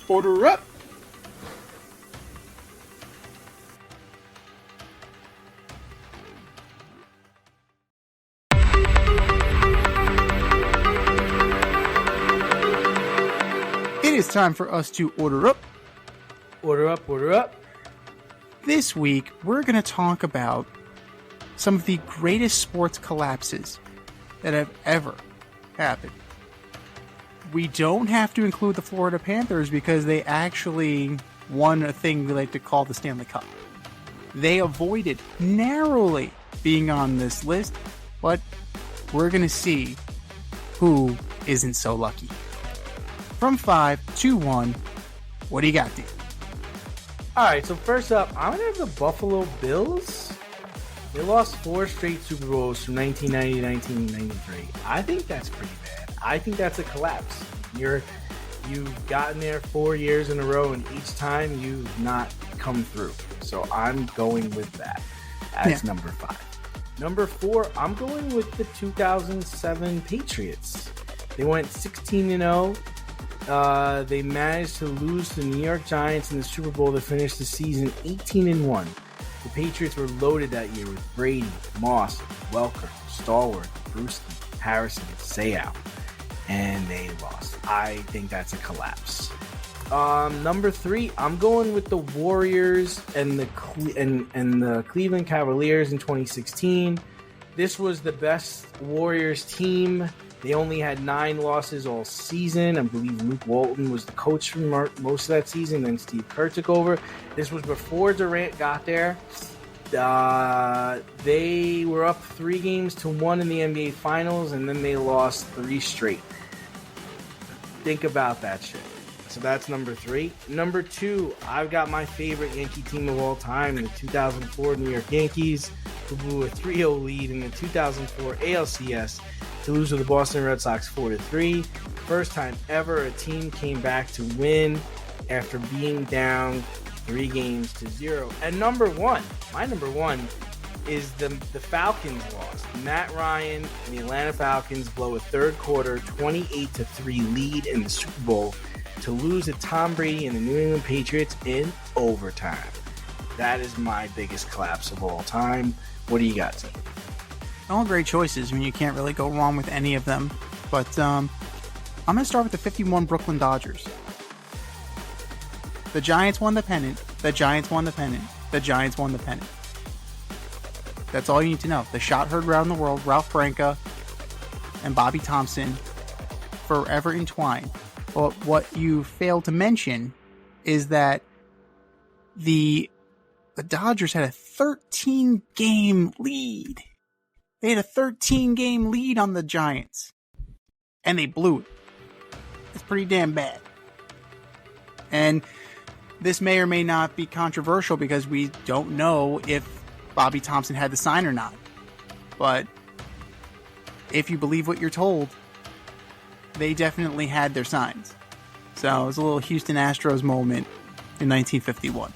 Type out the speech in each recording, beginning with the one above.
Order up! It is time for us to order up. Order up, order up. This week, we're going to talk about some of the greatest sports collapses that have ever happened. We don't have to include the Florida Panthers because they actually won a thing we like to call the Stanley Cup. They avoided narrowly being on this list, but we're going to see who isn't so lucky. From 5 to 1, what do you got, dude? All right, so first up, I'm going to have the Buffalo Bills. They lost 4 straight Super Bowls from 1990 to 1993. I think that's pretty bad. I think that's a collapse. You've gotten there 4 years in a row, and each time you've not come through. So I'm going with that as number 5. Number 4, I'm going with the 2007 Patriots. They went 16-0. They managed to lose to the New York Giants in the Super Bowl to finish the season 18-1. The Patriots were loaded that year with Brady, Moss, Welker, Stallworth, Brewski, Harrison, Seau, and they lost. I think that's a collapse. Number 3, I'm going with the Warriors and the Cleveland Cavaliers in 2016. This was the best Warriors team. They only had 9 losses all season. I believe Luke Walton was the coach for most of that season. Then Steve Kerr took over. This was before Durant got there. They were up 3-1 in the NBA Finals, and then they lost 3 straight. Think about that shit. So that's number 3. Number 2, I've got my favorite Yankee team of all time, the 2004 New York Yankees, who blew a 3-0 lead in the 2004 ALCS to lose to the Boston Red Sox 4-3. First time ever a team came back to win after being down 3-0. And number 1, my number 1 is the Falcons loss. Matt Ryan and the Atlanta Falcons blow a third quarter 28-3 lead in the Super Bowl to lose to Tom Brady and the New England Patriots in overtime. That is my biggest collapse of all time. What do you got, Tim? All great choices. I mean, you can't really go wrong with any of them. But I'm going to start with the 51 Brooklyn Dodgers. The Giants won the pennant. The Giants won the pennant. The Giants won the pennant. That's all you need to know. The shot heard around the world, Ralph Branca and Bobby Thompson, forever entwined. But what you failed to mention is that the Dodgers had a 13-game lead. They had a 13-game lead on the Giants, and they blew it. It's pretty damn bad. And this may or may not be controversial because we don't know if Bobby Thompson had the sign or not. But if you believe what you're told, they definitely had their signs. So it was a little Houston Astros moment in 1951.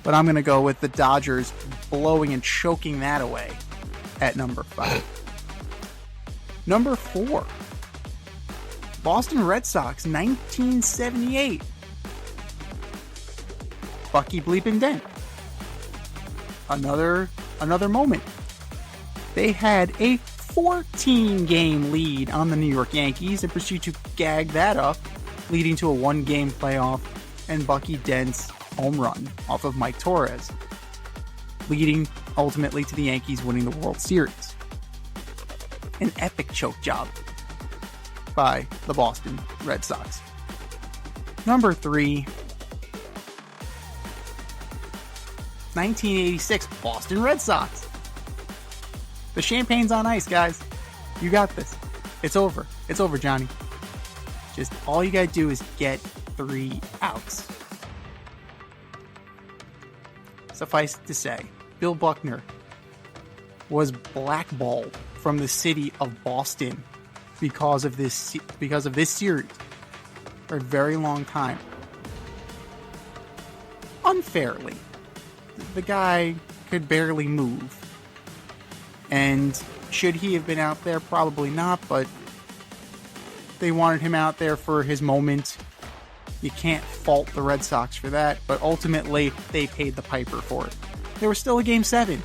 But I'm going to go with the Dodgers blowing and choking that away at number 5. Number 4, Boston Red Sox, 1978. Bucky Bleepin' Dent. Another moment. They had a 14-game lead on the New York Yankees and proceeded to gag that up, leading to a 1-game playoff and Bucky Dent's home run off of Mike Torres, leading ultimately to the Yankees winning the World Series. An epic choke job by the Boston Red Sox. Number 3, 1986 Boston Red Sox. The champagne's on ice, guys. You got this. It's over. It's over, Johnny. Just all you gotta do is get 3 outs. Suffice it to say, Bill Buckner was blackballed from the city of Boston because of this series for a very long time. Unfairly. The guy could barely move. And should he have been out there? Probably not, but they wanted him out there for his moment. You can't fault the Red Sox for that, but ultimately, they paid the piper for it. There was still a Game 7.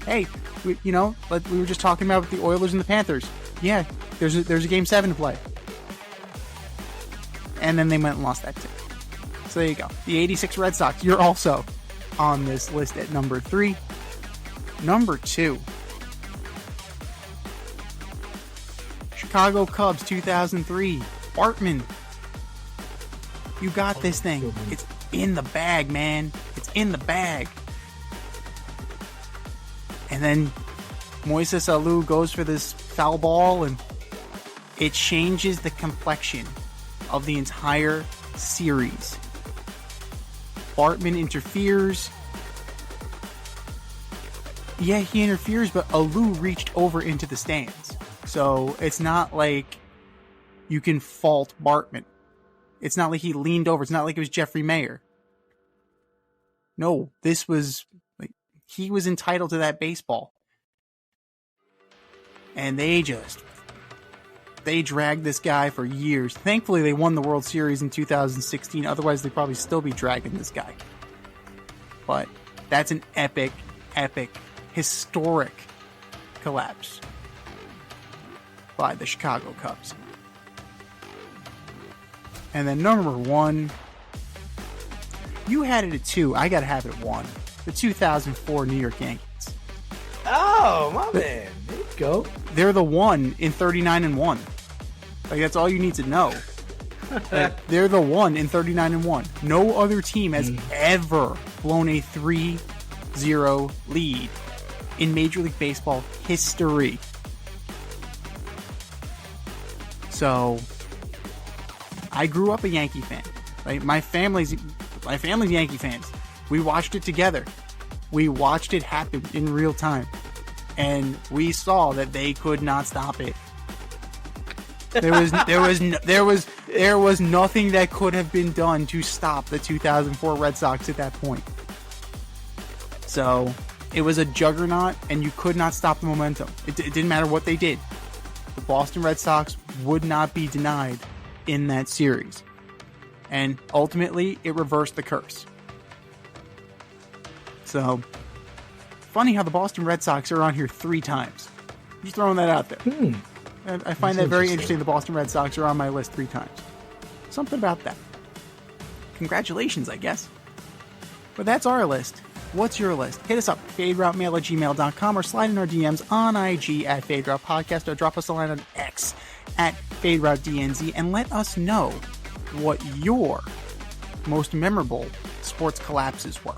Hey, we were just talking about the Oilers and the Panthers. Yeah, there's a Game 7 to play. And then they went and lost that too. So there you go. The 86 Red Sox, you're also on this list at number 3. Number 2. Chicago Cubs 2003. Bartman. You got this thing. It's in the bag, man. It's in the bag. And then Moises Alou goes for this foul ball, and it changes the complexion of the entire series. Bartman interferes. Yeah, he interferes, but Alou reached over into the stands. So it's not like you can fault Bartman. It's not like he leaned over. It's not like it was Jeffrey Mayer. No, this was like he was entitled to that baseball. And they dragged this guy for years. Thankfully, they won the World Series in 2016. Otherwise, they'd probably still be dragging this guy. But that's an epic, historic collapse by the Chicago Cubs. And then number 1, you had it at 2. I gotta have it at 1. The 2004 New York Yankees. Oh, my man. There you go. They're the 1 in 39-1. Like, that's all you need to know. They're the 1 in 39-1. No other team has ever blown a 3-0 lead in Major League Baseball history. So, I grew up a Yankee fan. Right? My family's Yankee fans. We watched it together. We watched it happen in real time. And we saw that they could not stop it. There was nothing that could have been done to stop the 2004 Red Sox at that point. So it was a juggernaut, and you could not stop the momentum. It didn't matter what they did. The Boston Red Sox would not be denied in that series, and ultimately it reversed the curse. So funny how the Boston Red Sox are on here 3 times. Just throwing that out there. I find that very interesting. The Boston Red Sox are on my list 3 times. Something about that. Congratulations, I guess. But that's our list. What's your list? Hit us up, faderoutemail@gmail.com, or slide in our DMs on IG at FadeRoutePodcast, or drop us a line on X at FadeRouteDNZ, and let us know what your most memorable sports collapses were.